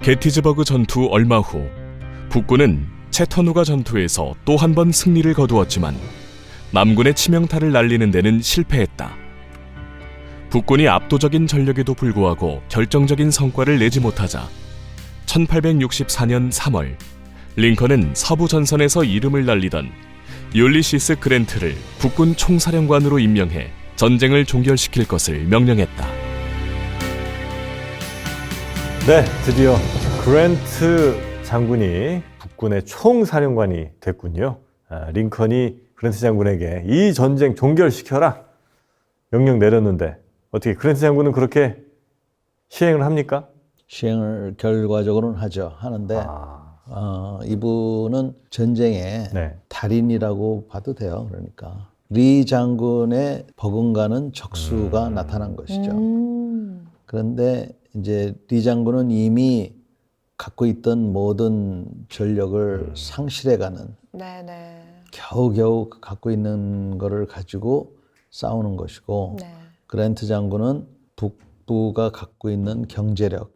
게티즈버그 전투 얼마 후 북군은 채터누가 전투에서 또 한 번 승리를 거두었지만 남군의 치명타를 날리는 데는 실패했다. 북군이 압도적인 전력에도 불구하고 결정적인 성과를 내지 못하자 1864년 3월 링컨은 서부 전선에서 이름을 날리던 율리시스 그랜트를 북군 총사령관으로 임명해 전쟁을 종결시킬 것을 명령했다. 네, 드디어 그랜트 장군이 북군의 총사령관이 됐군요. 링컨이 그랜트 장군에게 이 전쟁 종결시켜라 명령 내렸는데 어떻게 그랜트 장군은 그렇게 시행을 합니까? 시행을 결과적으로는 하는데 이분은 전쟁의 네. 달인이라고 봐도 돼요. 그러니까 리 장군의 버금가는 적수가 나타난 것이죠. 그런데 이제 리 장군은 이미 갖고 있던 모든 전력을 상실해가는 네네. 겨우겨우 갖고 있는 거를 가지고 싸우는 것이고 네. 그랜트 장군은 북부가 갖고 있는 경제력,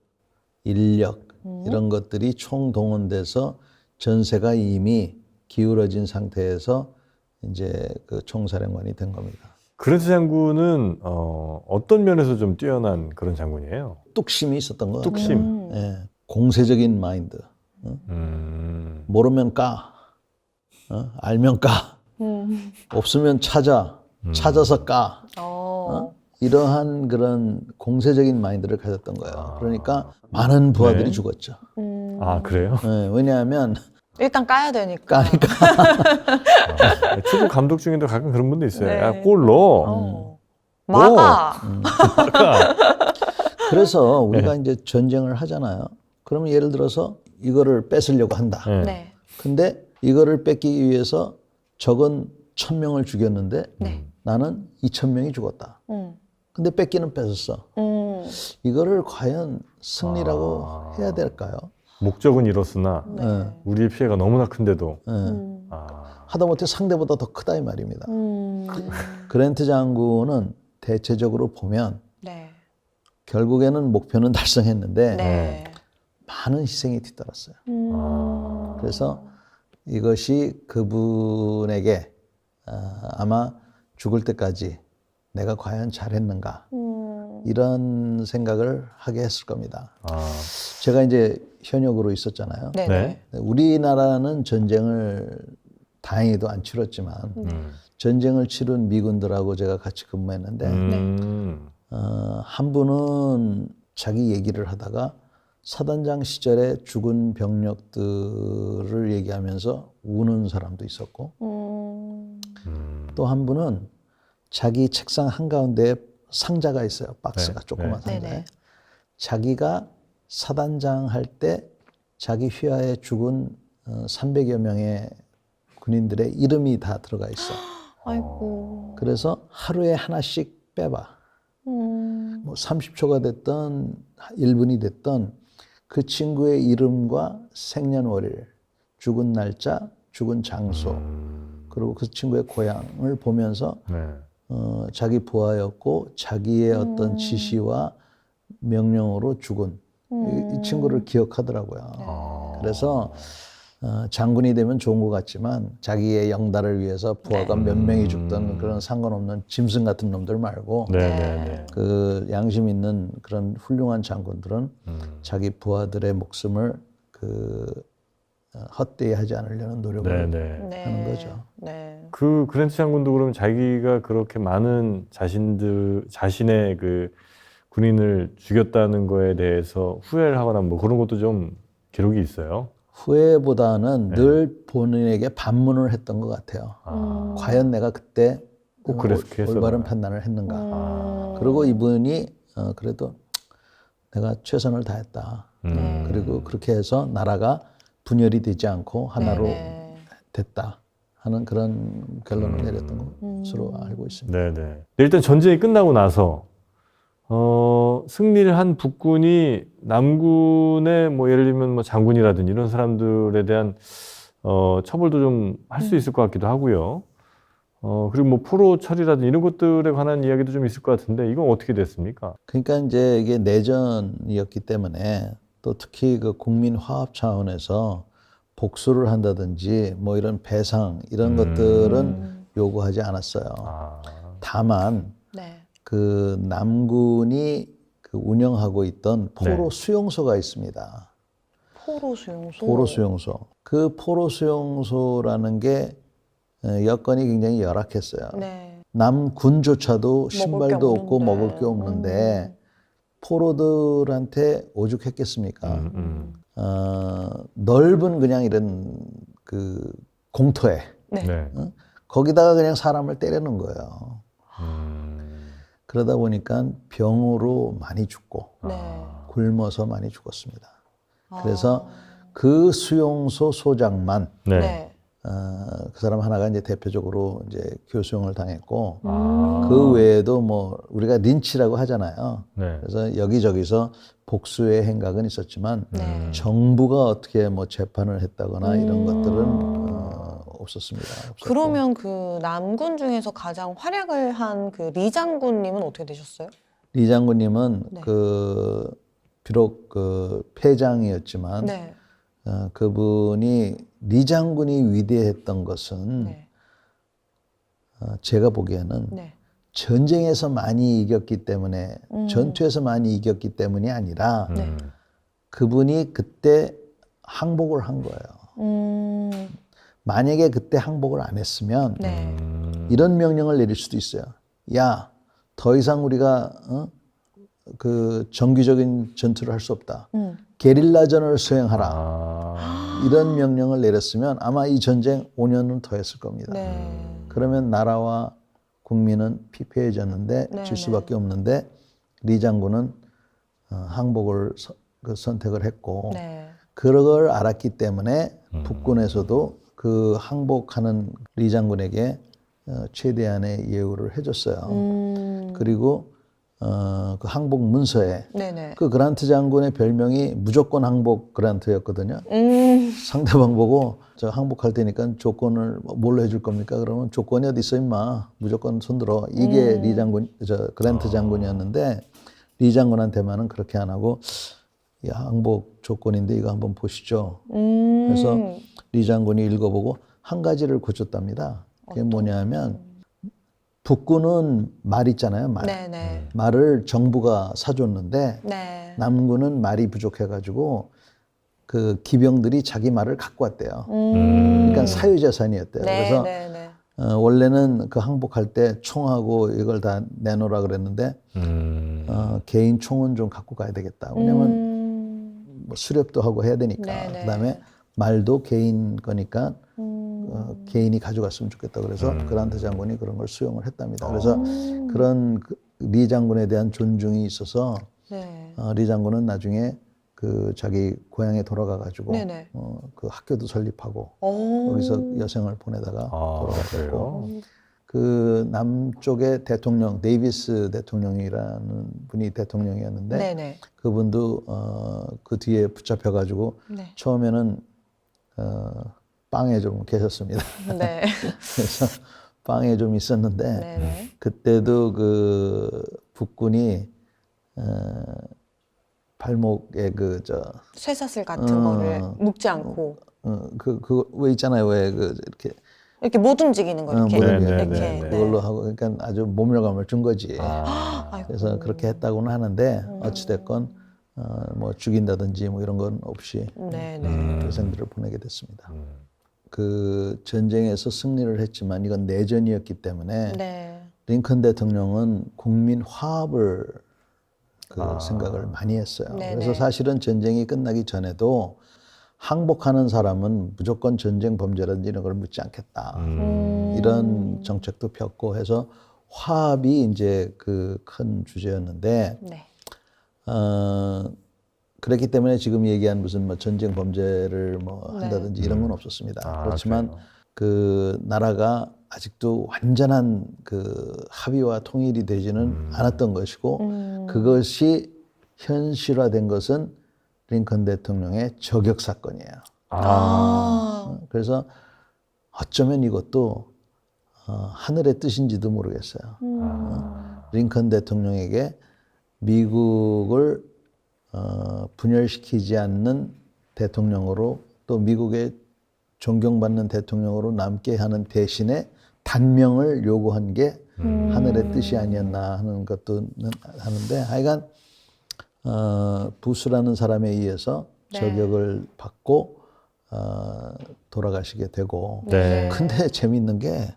인력 이런 것들이 총동원돼서 전세가 이미 기울어진 상태에서 이제 그 총사령관이 된 겁니다. 그랜트 장군은 어떤 면에서 좀 뛰어난 그런 장군이에요? 뚝심이 있었던 것 같아요. 뚝심. 예, 공세적인 마인드. 모르면 까, 알면 까, 없으면 찾아서 까. 이러한 그런 공세적인 마인드를 가졌던 거예요. 그러니까 많은 부하들이 네. 죽었죠. 아, 그래요? 예, 왜냐하면 일단 까야 되니까. 까니까. 축구 감독 중에도 가끔 그런 분도 있어요. 네. 야, 골 넣어. 막아. 그래서 우리가 이제 전쟁을 하잖아요. 그러면 예를 들어서 이거를 뺏으려고 한다. 네. 네. 근데 이거를 뺏기 위해서 적은 1000명을 죽였는데 네. 나는 2000명이 죽었다. 근데 뺏기는 뺏었어. 이거를 과연 승리라고 해야 될까요? 목적은 이렇으나 네. 우리의 피해가 너무나 큰데도 하다못해 상대보다 더 크다 이 말입니다. 그랜트 장군은 대체적으로 보면 네. 결국에는 목표는 달성했는데 네. 많은 희생이 뒤따랐어요. 그래서 이것이 그분에게 아마 죽을 때까지 내가 과연 잘했는가 이런 생각을 하게 했을 겁니다. 제가 이제 현역으로 있었잖아요. 네. 네. 우리나라는 전쟁을 다행히도 안 치렀지만 전쟁을 치른 미군들하고 제가 같이 근무했는데 한 분은 자기 얘기를 하다가 사단장 시절에 죽은 병력들을 얘기하면서 우는 사람도 있었고 또 한 분은 자기 책상 한가운데에 상자가 있어요. 박스가 네. 조그만 네. 상자에. 네네. 자기가 사단장 할 때 자기 휘하에 죽은 300여 명의 군인들의 이름이 다 들어가 있어. 아이고. 그래서 하루에 하나씩 빼봐. 뭐 30초가 됐던 1분이 됐던 그 친구의 이름과 생년월일, 죽은 날짜, 죽은 장소, 그리고 그 친구의 고향을 보면서 네. 자기 부하였고 자기의 어떤 지시와 명령으로 죽은 이 친구를 기억하더라고요. 그래서 장군이 되면 좋은 것 같지만 자기의 영달을 위해서 부하가 몇 명이 죽던 그런 상관없는 짐승 같은 놈들 말고 네. 그 양심 있는 그런 훌륭한 장군들은 자기 부하들의 목숨을 헛되이 하지 않으려는 노력을 하는 거죠. 네. 그 그랜트 장군도 그러면 자기가 그렇게 많은 자신의 그 군인을 죽였다는 거에 대해서 후회를 하거나 뭐 그런 것도 좀 기록이 있어요. 후회보다는 늘 본인에게 반문을 했던 것 같아요. 과연 내가 그때 꼭 그렇게 올바른 했었나. 판단을 했는가. 그리고 이분이 그래도 내가 최선을 다했다. 그리고 그렇게 해서 나라가 분열이 되지 않고 하나로 됐다 하는 그런 결론을 내렸던 것으로 알고 있습니다. 네네. 일단 전쟁이 끝나고 나서 승리를 한 북군이 남군의 뭐 예를 들면 뭐 장군이라든지 이런 사람들에 대한 처벌도 좀 할 수 있을 것 같기도 하고요. 그리고 뭐 포로 처리라든지 이런 것들에 관한 이야기도 좀 있을 것 같은데 이건 어떻게 됐습니까? 그러니까 이제 이게 내전이었기 때문에 또 특히 그 국민 화합 차원에서 복수를 한다든지 뭐 이런 배상 이런 것들은 요구하지 않았어요. 아. 다만 네. 그 남군이 그 운영하고 있던 포로 네. 수용소가 있습니다. 포로 수용소. 포로 수용소. 그 포로 수용소라는 게 여건이 굉장히 열악했어요. 네. 남군조차도 게 신발도 없고 없는데. 먹을 게 없는데 포로들한테 오죽했겠습니까? 넓은 그냥 이런 그 공터에 네. 네. 거기다가 그냥 사람을 때리는 거예요. 음. 그러다 보니까 병으로 많이 죽고 네. 굶어서 많이 죽었습니다. 아. 그래서 그 수용소 소장만 네. 네. 그 사람 하나가 이제 대표적으로 이제 교수형을 당했고 아. 그 외에도 뭐 우리가 린치라고 하잖아요. 네. 그래서 여기저기서 복수의 행각은 있었지만 네. 정부가 어떻게 뭐 재판을 했다거나 이런 것들은 없었습니다. 없었고. 그러면 그 남군 중에서 가장 활약을 한 그 리 장군님은 어떻게 되셨어요? 리 장군님은 네. 그 비록 그 패장이었지만 네. 그분이 리 장군이 위대했던 것은 네. 제가 보기에는 네. 전쟁에서 많이 이겼기 때문에 전투에서 많이 이겼기 때문이 아니라 네. 그분이 그때 항복을 한 거예요. 만약에 그때 항복을 안 했으면 네. 이런 명령을 내릴 수도 있어요. 야, 더 이상 우리가 그 정규적인 전투를 할 수 없다. 게릴라전을 수행하라. 아. 이런 명령을 내렸으면 아마 이 전쟁 5년은 더 했을 겁니다. 네. 그러면 나라와 국민은 피폐해졌는데 네, 질 수밖에 없는데 리 장군은 항복을 선택을 했고 네. 그걸 알았기 때문에 북군에서도 그 항복하는 리 장군에게 최대한의 예우를 해줬어요. 그리고 그 항복 문서에 네네. 그 그란트 장군의 별명이 무조건 항복 그란트였거든요. 상대방 보고 저 항복할 테니까 조건을 뭘로 해줄 겁니까? 그러면 조건이 어디 있어 임마. 무조건 손들어. 이게 리 장군, 저 그란트 장군이었는데 리 장군한테만은 그렇게 안 하고 이 항복 조건인데 이거 한번 보시죠. 그래서 리 장군이 읽어보고 한 가지를 고쳤답니다. 그게 뭐냐면 북군은 말 있잖아요. 말. 네네. 말을 정부가 사줬는데 네. 남군은 말이 부족해가지고 그 기병들이 자기 말을 갖고 왔대요. 그러니까 사유재산이었대요. 네, 그래서 네, 네. 원래는 그 항복할 때 총하고 이걸 다 내놓으라 그랬는데 개인 총은 좀 갖고 가야 되겠다. 왜냐면 뭐 수렵도 하고 해야 되니까. 네, 네. 그다음에 말도 개인 거니까 개인이 가져갔으면 좋겠다. 그래서 그란트 장군이 그런 걸 수용을 했답니다. 그래서 그런 리 장군에 대한 존중이 있어서 네. 리 장군은 나중에 그 자기 고향에 돌아가 가지고 네네. 그 학교도 설립하고 오. 거기서 여생을 보내다가 돌아갔고 그래요? 그 남쪽의 대통령 데이비스 대통령이라는 분이 대통령이었는데 네네. 그분도 그 뒤에 붙잡혀 가지고 네. 처음에는 빵에 좀 계셨습니다. 네. 그래서 빵에 좀 있었는데 네네. 그때도 그 북군이 발목에 쇠사슬 같은 거를 묶지 않고 왜 있잖아요. 왜 이렇게 이렇게 못 움직이는 거 이렇게. 못 네, 움직이는 네, 이렇게. 네, 그걸로 하고 그러니까 아주 모멸감을 준 거지. 아. 아이고. 그래서 그렇게 했다고는 하는데 어찌됐건 뭐 죽인다든지 뭐 이런 건 없이 네네. 교생들을 보내게 됐습니다. 그 전쟁에서 승리를 했지만 이건 내전이었기 때문에 네. 링컨 대통령은 국민 화합을 생각을 많이 했어요. 네네. 그래서 사실은 전쟁이 끝나기 전에도 항복하는 사람은 무조건 전쟁 범죄라든지 이런 걸 묻지 않겠다. 이런 정책도 폈고 해서 화합이 이제 그 큰 주제였는데 네. 그렇기 때문에 지금 얘기한 무슨 뭐 전쟁 범죄를 뭐 한다든지 이런 건 없었습니다. 그렇지만 그래요? 그 나라가 아직도 완전한 그 합의와 통일이 되지는 않았던 것이고 그것이 현실화된 것은 링컨 대통령의 저격 사건이에요. 아. 그래서 어쩌면 이것도 하늘의 뜻인지도 모르겠어요. 링컨 대통령에게 미국을 분열시키지 않는 대통령으로 또 미국의 존경받는 대통령으로 남게 하는 대신에 단명을 요구한 게 하늘의 뜻이 아니었나 하는 것도 하는데 하여간 부스라는 사람에 의해서 네. 저격을 받고 돌아가시게 되고 네. 근데 재밌는 게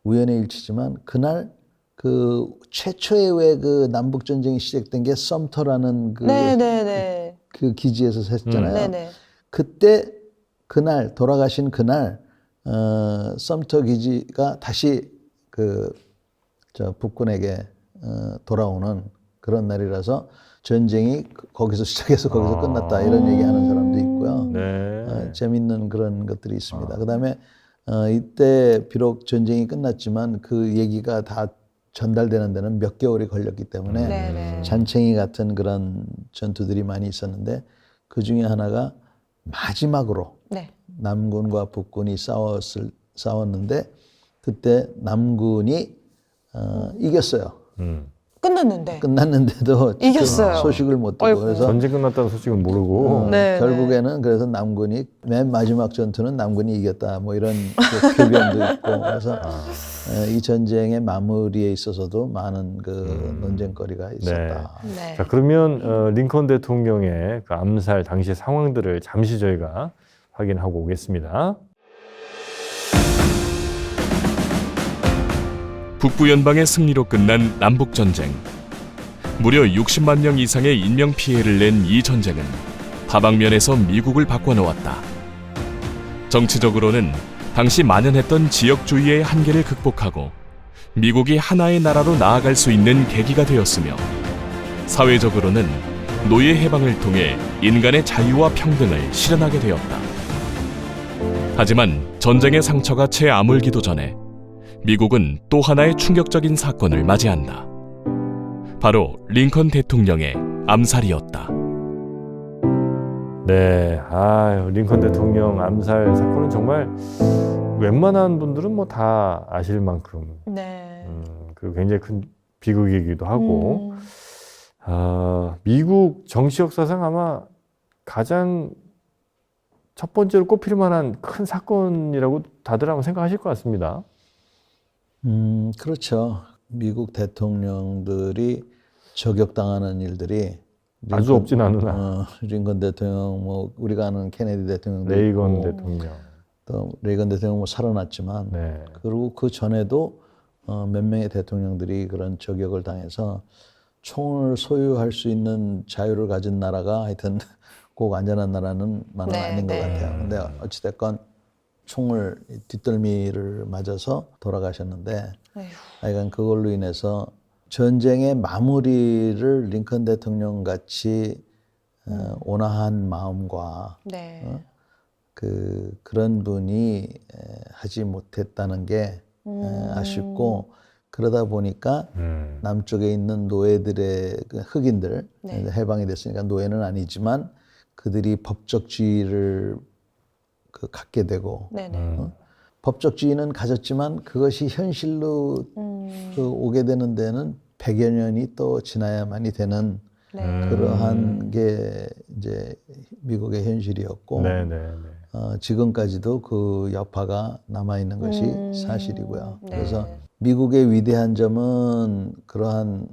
우연의 일치지만 그날 그 최초의 왜 그 남북 전쟁이 시작된 게 썸터라는 네네네. 그 기지에서 했잖아요. 네네. 그때 그날 돌아가신 그날 썸터 기지가 다시 저 북군에게 돌아오는 그런 날이라서 전쟁이 거기서 시작해서 거기서 끝났다 이런 얘기하는 사람도 있고요. 네. 재밌는 그런 것들이 있습니다. 그다음에 이때 비록 전쟁이 끝났지만 그 얘기가 다 전달되는 데는 몇 개월이 걸렸기 때문에 네네. 잔챙이 같은 그런 전투들이 많이 있었는데 그 중에 하나가 마지막으로 네. 남군과 북군이 싸웠는데 그때 남군이 이겼어요. 끝났는데. 끝났는데도 이겼어요. 그 소식을 못 듣고 아이고. 그래서 전쟁 끝났다는 소식은 모르고. 네. 결국에는 그래서 남군이 맨 마지막 전투는 남군이 이겼다 뭐 이런 그 표변도 있고 그래서 이 전쟁의 마무리에 있어서도 많은 그 논쟁거리가 있었다. 네. 자, 그러면 링컨 대통령의 그 암살 당시 상황들을 잠시 저희가 확인하고 오겠습니다. 북부 연방의 승리로 끝난 남북 전쟁. 무려 60만 명 이상의 인명 피해를 낸 이 전쟁은 다방면에서 미국을 바꿔놓았다. 정치적으로는 당시 만연했던 지역주의의 한계를 극복하고 미국이 하나의 나라로 나아갈 수 있는 계기가 되었으며, 사회적으로는 노예 해방을 통해 인간의 자유와 평등을 실현하게 되었다. 하지만 전쟁의 상처가 채 아물기도 전에 미국은 또 하나의 충격적인 사건을 맞이한다. 바로 링컨 대통령의 암살이었다. 네, 링컨 대통령 암살 사건은 정말 웬만한 분들은 뭐 다 아실 만큼 네. 그 굉장히 큰 비극이기도 하고 미국 정치 역사상 아마 가장 첫 번째로 꼽힐 만한 큰 사건이라고 다들 아마 생각하실 것 같습니다. 그렇죠. 미국 대통령들이 저격당하는 일들이 아주 없진 않으나. 링컨 대통령, 뭐 우리가 아는 케네디 대통령도 레이건 있고, 대통령. 또 레이건 대통령 뭐 살아났지만, 네. 그리고 그 전에도 몇 명의 대통령들이 그런 저격을 당해서 총을 소유할 수 있는 자유를 가진 나라가 하여튼 꼭 안전한 나라는 네, 아닌 것 네. 같아요. 근데 어찌됐건 총을 뒷덜미를 맞아서 돌아가셨는데, 에휴. 하여간 그걸로 인해서 전쟁의 마무리를 링컨 대통령 같이 온화한 마음과 네. 그런 분이 하지 못했다는 게 아쉽고, 그러다 보니까 남쪽에 있는 노예들의 그 흑인들, 네. 해방이 됐으니까 노예는 아니지만 그들이 법적 지위를 갖게 되고, 네네. 법적주의는 가졌지만 그것이 현실로 오게 되는 데는 100여 년이 또 지나야만이 되는 네. 그러한 게 이제 미국의 현실이었고, 네. 지금까지도 그 여파가 남아있는 것이 사실이고요. 네. 그래서 미국의 위대한 점은 그러한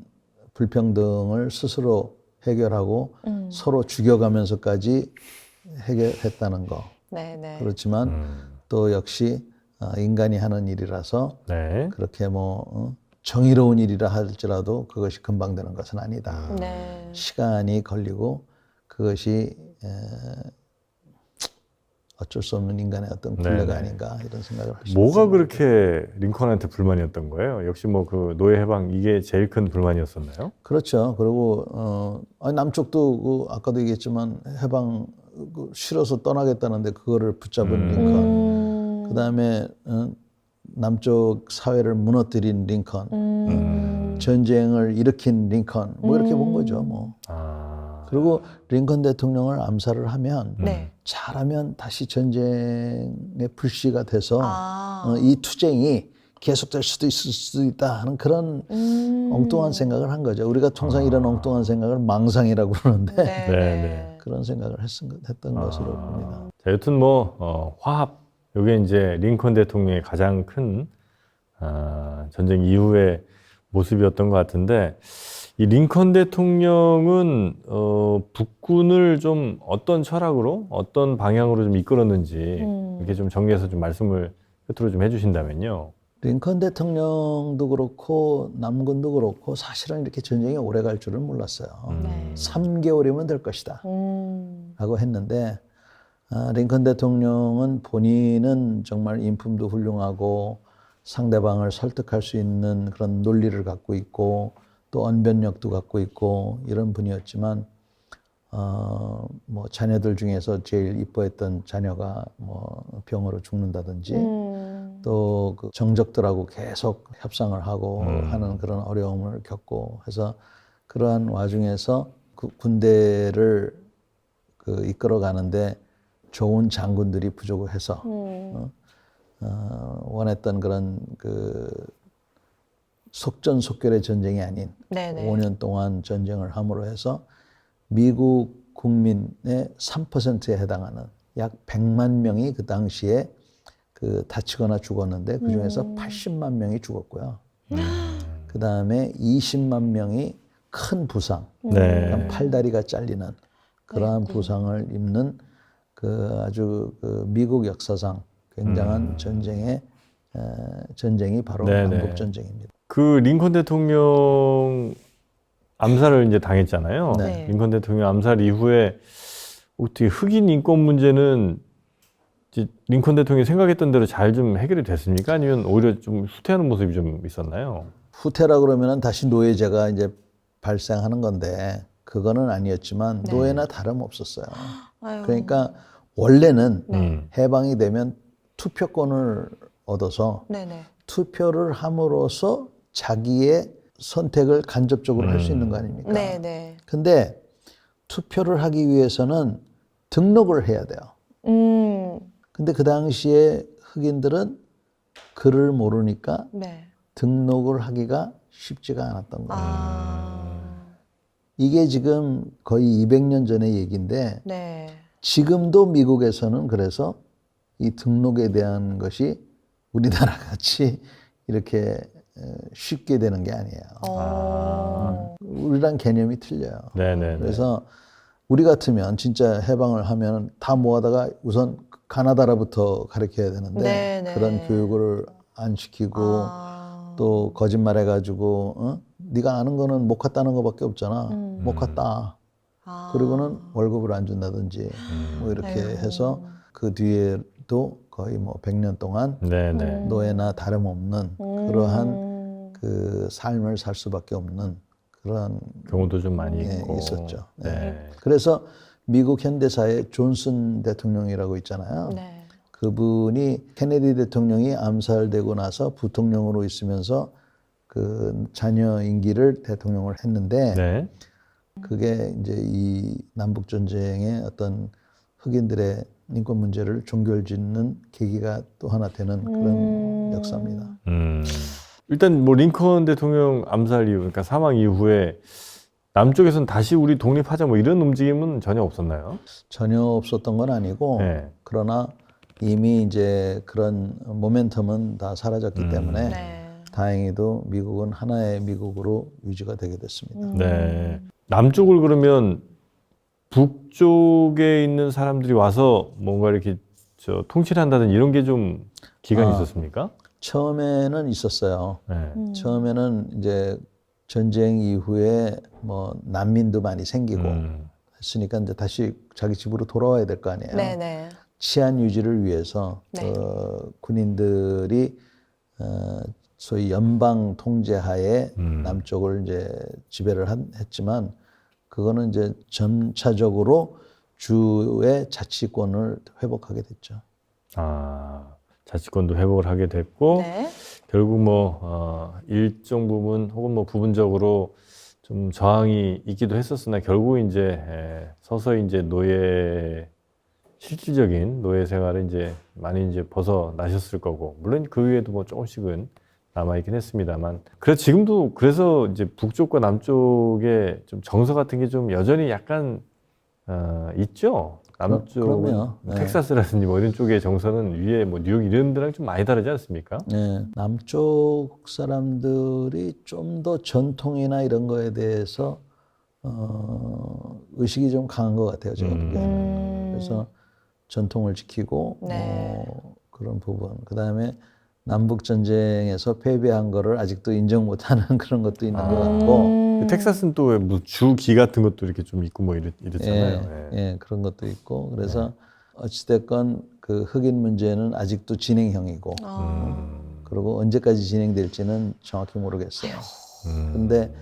불평등을 스스로 해결하고 서로 죽여가면서까지 해결했다는 거. 네네. 그렇지만 또 역시 인간이 하는 일이라서 네. 그렇게 뭐 정의로운 일이라 할지라도 그것이 금방 되는 것은 아니다. 네. 시간이 걸리고 그것이 어쩔 수 없는 인간의 어떤 굴레가 네네. 아닌가 이런 생각을 할 수 뭐가 있습니다. 그렇게 링컨한테 불만이었던 거예요? 역시 뭐 그 노예 해방 이게 제일 큰 불만이었었나요? 그렇죠. 그리고 남쪽도 아까도 얘기했지만 해방 싫어서 떠나겠다는데 그거를 붙잡은 링컨. 그다음에 남쪽 사회를 무너뜨린 링컨. 전쟁을 일으킨 링컨. 뭐 이렇게 본 거죠. 뭐. 그리고 링컨 대통령을 암살을 하면 네. 잘하면 다시 전쟁의 불씨가 돼서 아. 이 투쟁이 계속될 수도 있을 수도 있다 하는 그런 엉뚱한 생각을 한 거죠. 우리가 통상 이런 엉뚱한 생각을 망상이라고 그러는데 네. 네. 그런 생각을 했던 것으로 봅니다. 자, 여튼 화합, 이게 이제 링컨 대통령의 가장 큰 전쟁 이후의 모습이었던 것 같은데, 이 링컨 대통령은 북군을 좀 어떤 철학으로, 어떤 방향으로 좀 이끌었는지 이렇게 좀 정리해서 좀 말씀을 끝으로 좀 해주신다면요. 링컨 대통령도 그렇고 남군도 그렇고 사실은 이렇게 전쟁이 오래 갈 줄은 몰랐어요. 네. 3개월이면 될 것이다 라고 했는데 링컨 대통령은 본인은 정말 인품도 훌륭하고 상대방을 설득할 수 있는 그런 논리를 갖고 있고 또 언변력도 갖고 있고 이런 분이었지만 뭐 자녀들 중에서 제일 이뻐했던 자녀가 뭐 병으로 죽는다든지 또 그 정적들하고 계속 협상을 하고 하는 그런 어려움을 겪고 해서 그러한 와중에서 그 군대를 그 이끌어 가는데 좋은 장군들이 부족해서 원했던 그런 그 속전속결의 전쟁이 아닌 네네. 5년 동안 전쟁을 함으로 해서 미국 국민의 3%에 해당하는 약 100만 명이 그 당시에 그 다치거나 죽었는데 그 중에서 80만 명이 죽었고요. 그 다음에 20만 명이 큰 부상, 네. 그러니까 팔다리가 잘리는 그러한 아이고. 부상을 입는 그 아주 그 미국 역사상 굉장한 전쟁이 바로 네네. 남북 전쟁입니다. 그 링컨 대통령 암살을 이제 당했잖아요. 네. 링컨 대통령 암살 이후에 어떻게 흑인 인권 문제는 이제 링컨 대통령이 생각했던 대로 잘 좀 해결이 됐습니까? 아니면 오히려 좀 후퇴하는 모습이 좀 있었나요? 후퇴라 그러면은 다시 노예제가 이제 발생하는 건데 그거는 아니었지만 네. 노예나 다름없었어요. 아유. 그러니까 원래는 네. 해방이 되면 투표권을 얻어서 네네. 투표를 함으로써 자기의 선택을 간접적으로 할 수 있는 거 아닙니까? 네네. 근데 투표를 하기 위해서는 등록을 해야 돼요. 근데 그 당시에 흑인들은 글을 모르니까 네. 등록을 하기가 쉽지가 않았던 거예요. 아. 이게 지금 거의 200년 전의 얘기인데 네. 지금도 미국에서는 그래서 이 등록에 대한 것이 우리나라 같이 이렇게 쉽게 되는 게 아니에요. 우리랑 개념이 틀려요. 네네. 그래서 우리 같으면 진짜 해방을 하면 다 모아다가 우선 가나다라부터 가르쳐야 되는데 네네. 그런 교육을 안 시키고 또 거짓말해가지고 네가 아는 거는 못 갔다는 거밖에 없잖아. 못 갔다. 그리고는 월급을 안 준다든지 뭐 이렇게 아이고. 해서 그 뒤에도 거의 뭐 100년 동안 네네. 노예나 다름없는 그러한 그 삶을 살 수밖에 없는 그런 경우도 좀 많이 예, 있고. 있었죠. 네. 네. 그래서 미국 현대사에 존슨 대통령이라고 있잖아요. 네. 그분이 케네디 대통령이 암살되고 나서 부통령으로 있으면서 그 자녀 임기를 대통령을 했는데 네. 그게 이제 이 남북 전쟁의 어떤 흑인들의 인권 문제를 종결짓는 계기가 또 하나 되는 그런 역사입니다. 일단 뭐 링컨 대통령 암살 이후, 그러니까 사망 이후에 남쪽에서는 다시 우리 독립하자 뭐 이런 움직임은 전혀 없었나요? 전혀 없었던 건 아니고 네. 그러나 이미 이제 그런 모멘텀은 다 사라졌기 때문에 네. 다행히도 미국은 하나의 미국으로 유지가 되게 됐습니다. 네. 남쪽을 그러면 북쪽에 있는 사람들이 와서 뭔가 이렇게 통치를 한다든 이런 게 좀 기간이 있었습니까? 처음에는 있었어요. 네. 처음에는 이제 전쟁 이후에 뭐 난민도 많이 생기고 했으니까 이제 다시 자기 집으로 돌아와야 될 거 아니에요. 네네. 치안 유지를 위해서 네. 군인들이 소위 연방 통제하에 남쪽을 이제 지배를 했지만 그거는 이제 점차적으로 주의 자치권을 회복하게 됐죠. 아, 자치권도 회복을 하게 됐고 네. 결국 뭐 일정 부분 혹은 뭐 부분적으로 좀 저항이 있기도 했었으나 결국 이제 서서히 이제 실질적인 노예 생활을 이제 많이 이제 벗어나셨을 거고 물론 그 위에도 뭐 조금씩은 남아있긴 했습니다만. 그래서 지금도 그래서 이제 북쪽과 남쪽에 좀 정서 같은 게 좀 여전히 약간 있죠. 남쪽은 그럼요. 네. 텍사스라든지 뭐 이런 쪽의 정서는 위에 뭐 뉴욕 이런 데랑 좀 많이 다르지 않습니까? 네, 남쪽 사람들이 좀 더 전통이나 이런 거에 대해서 의식이 좀 강한 것 같아요, 제가 보기에는. 그래서 전통을 지키고 네. 그런 부분. 그다음에 남북 전쟁에서 패배한 거를 아직도 인정 못하는 그런 것도 있는 것 같고. 텍사스는 또 뭐 주기 같은 것도 이렇게 좀 있고 뭐 이랬잖아요. 예, 그런 것도 있고. 그래서 어찌됐건 그 흑인 문제는 아직도 진행형이고. 그리고 언제까지 진행될지는 정확히 모르겠어요. 근데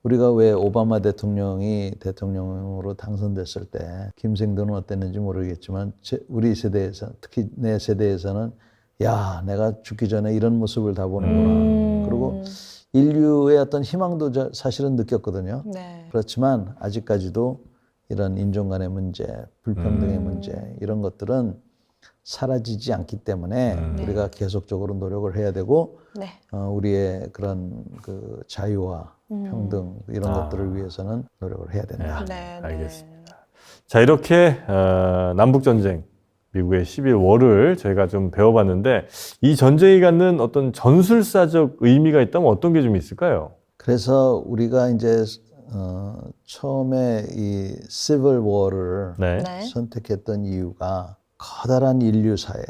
우리가 왜 오바마 대통령이 대통령으로 당선됐을 때 김생도는 어땠는지 모르겠지만 우리 세대에서 특히 내 세대에서는 야, 내가 죽기 전에 이런 모습을 다 보는구나. 그리고 인류의 어떤 희망도 사실은 느꼈거든요. 네. 그렇지만 아직까지도 이런 인종 간의 문제, 불평등의 문제 이런 것들은 사라지지 않기 때문에 우리가 계속적으로 노력을 해야 되고 네. 우리의 그런 그 자유와 평등 이런 것들을 위해서는 노력을 해야 된다. 네. 알겠습니다. 자, 이렇게 남북 전쟁, 미국의 11월을 저희가 좀 배워봤는데 이 전쟁이 갖는 어떤 전술사적 의미가 있다면 어떤 게 좀 있을까요? 그래서 우리가 이제 처음에 이 Civil War를 네. 네. 선택했던 이유가 커다란 인류사에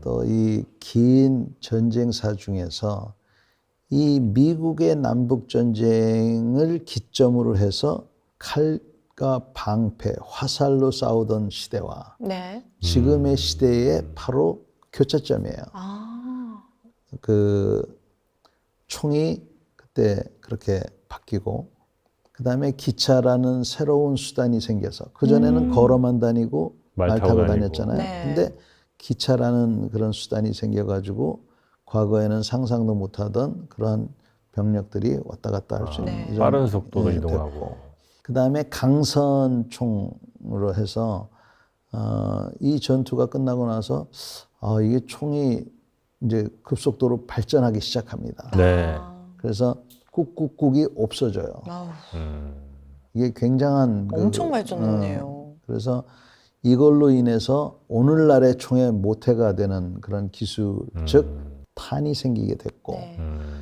또 이 긴 전쟁사 중에서 이 미국의 남북 전쟁을 기점으로 해서 칼과 방패, 화살로 싸우던 시대와 네. 지금의 시대의 바로 교차점이에요. 아. 그 총이 그때 그렇게 바뀌고 그다음에 기차라는 새로운 수단이 생겨서 그전에는 걸어만 다니고 말 타고 다녔잖아요. 네. 근데 기차라는 그런 수단이 생겨가지고 과거에는 상상도 못하던 그러한 병력들이 왔다 갔다 할 수 있는 네. 이런 빠른 속도로 예, 이동하고. 됐고. 그다음에 강선총으로 해서 이 전투가 끝나고 나서 이게 총이 이제 급속도로 발전하기 시작합니다. 네. 그래서 꾹꾹꾹이 없어져요. 아우, 이게 굉장한 엄청 발전했네요. 그래서 이걸로 인해서 오늘날의 총의 모태가 되는 그런 기술, 즉 탄이 생기게 됐고, 네.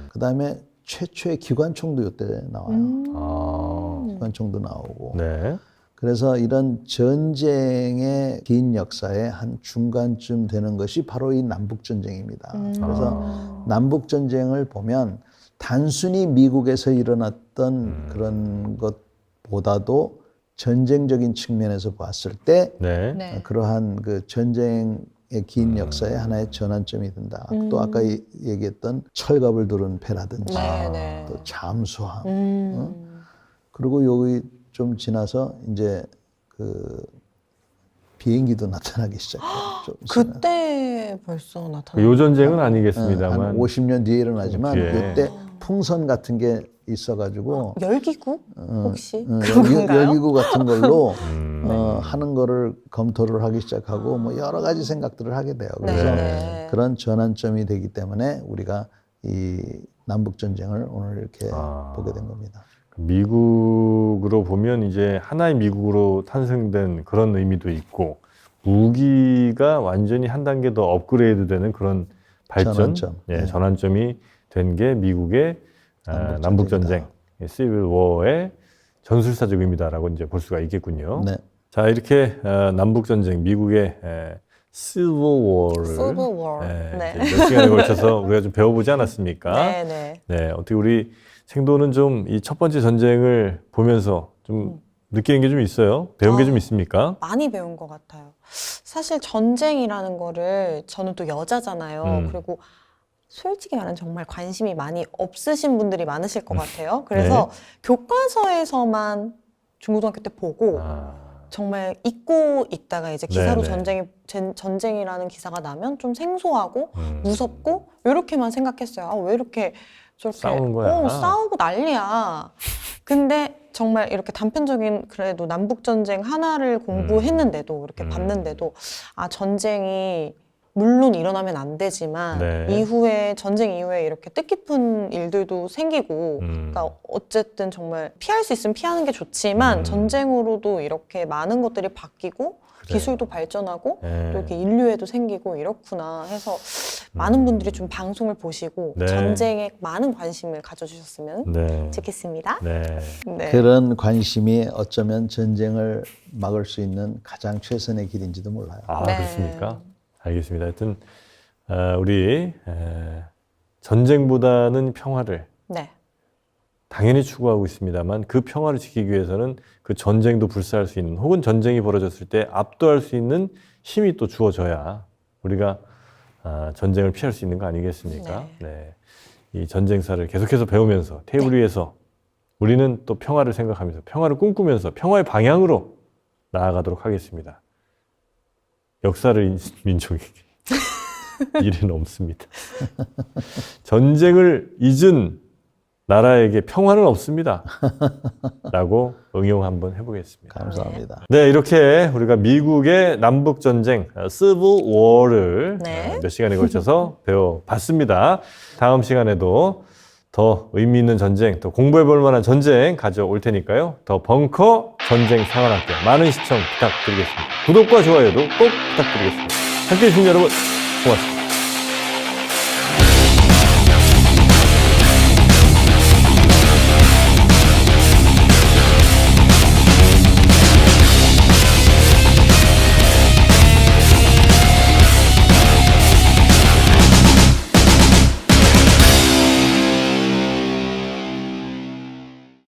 그다음에 최초의 기관총도 이때 나와요. 기관총도 나오고. 네. 그래서 이런 전쟁의 긴 역사의 한 중간쯤 되는 것이 바로 이 남북 전쟁입니다. 그래서 남북 전쟁을 보면 단순히 미국에서 일어났던 그런 것보다도 전쟁적인 측면에서 봤을 때 네. 네. 그러한 그 전쟁의 긴 역사의 하나의 전환점이 된다. 또 아까 얘기했던 철갑을 두른 배라든지 네, 네. 또 잠수함 그리고 여기 좀 지나서 이제 그 비행기도 나타나기 시작해요. 그때 벌써 나타났어요. 요 전쟁은 한 아니겠습니다만 50년 뒤에 일어나지만 뒤에. 이때 풍선 같은 게 있어가지고 열기구 혹시 그런 건가요? 열기구 같은 걸로 하는 거를 검토를 하기 시작하고 뭐 여러 가지 생각들을 하게 돼요. 그래서 네. 그런 전환점이 되기 때문에 우리가 이 남북 전쟁을 오늘 이렇게 보게 된 겁니다. 미국으로 보면 이제 하나의 미국으로 탄생된 그런 의미도 있고 무기가 완전히 한 단계 더 업그레이드되는 그런 발전, 전환점. 네. 전환점이 된 게 미국의 남북 전쟁, 시빌 워의 전술사적 의미다라고 이제 볼 수가 있겠군요. 네. 자, 이렇게 남북 전쟁, 미국의 시빌 워를 Civil War. 네. 몇 시간에 걸쳐서 우리가 좀 배워보지 않았습니까? 네, 네. 네, 어떻게 우리 생도는 좀 이 첫 번째 전쟁을 보면서 좀 느끼는 게 좀 있어요? 배운 게 좀 있습니까? 많이 배운 것 같아요. 사실 전쟁이라는 거를 저는 또 여자잖아요. 그리고 솔직히 말하면 정말 관심이 많이 없으신 분들이 많으실 것 같아요. 그래서 교과서에서만 중고등학교 때 보고 정말 잊고 있다가 이제 기사로 전쟁이라는 기사가 나면 좀 생소하고 무섭고 이렇게만 생각했어요. 아, 왜 이렇게 저렇게 싸우는 거야. 싸우고 난리야. 근데 정말 이렇게 단편적인 그래도 남북 전쟁 하나를 공부했는데도 이렇게 봤는데도 아 전쟁이 물론 일어나면 안 되지만 네. 이후에 전쟁 이후에 이렇게 뜻깊은 일들도 생기고 그러니까 어쨌든 정말 피할 수 있으면 피하는 게 좋지만 전쟁으로도 이렇게 많은 것들이 바뀌고 기술도 발전하고 네. 또 이렇게 인류애도 생기고 이렇구나 해서 많은 분들이 좀 방송을 보시고 네. 전쟁에 많은 관심을 가져주셨으면 네. 좋겠습니다. 네. 네. 그런 관심이 어쩌면 전쟁을 막을 수 있는 가장 최선의 길인지도 몰라요. 아, 네. 그렇습니까? 알겠습니다. 하여튼 우리 전쟁보다는 평화를 네. 당연히 추구하고 있습니다만 그 평화를 지키기 위해서는 그 전쟁도 불사할 수 있는 혹은 전쟁이 벌어졌을 때 압도할 수 있는 힘이 또 주어져야 우리가 전쟁을 피할 수 있는 거 아니겠습니까? 네. 이 전쟁사를 계속해서 배우면서 테이블 위에서 우리는 또 평화를 생각하면서 평화를 꿈꾸면서 평화의 방향으로 나아가도록 하겠습니다. 역사를 잊은 민족에게 일은 없습니다. 전쟁을 잊은 나라에게 평화는 없습니다. 라고 응용 한번 해보겠습니다. 감사합니다. 네, 이렇게 우리가 미국의 남북전쟁, Civil War를 네. 몇 시간에 걸쳐서 배워봤습니다. 다음 시간에도 더 의미 있는 전쟁, 더 공부해볼 만한 전쟁 가져올 테니까요. 더 벙커 전쟁 생활학교 많은 시청 부탁드리겠습니다. 구독과 좋아요도 꼭 부탁드리겠습니다. 함께해 주신 여러분 고맙습니다.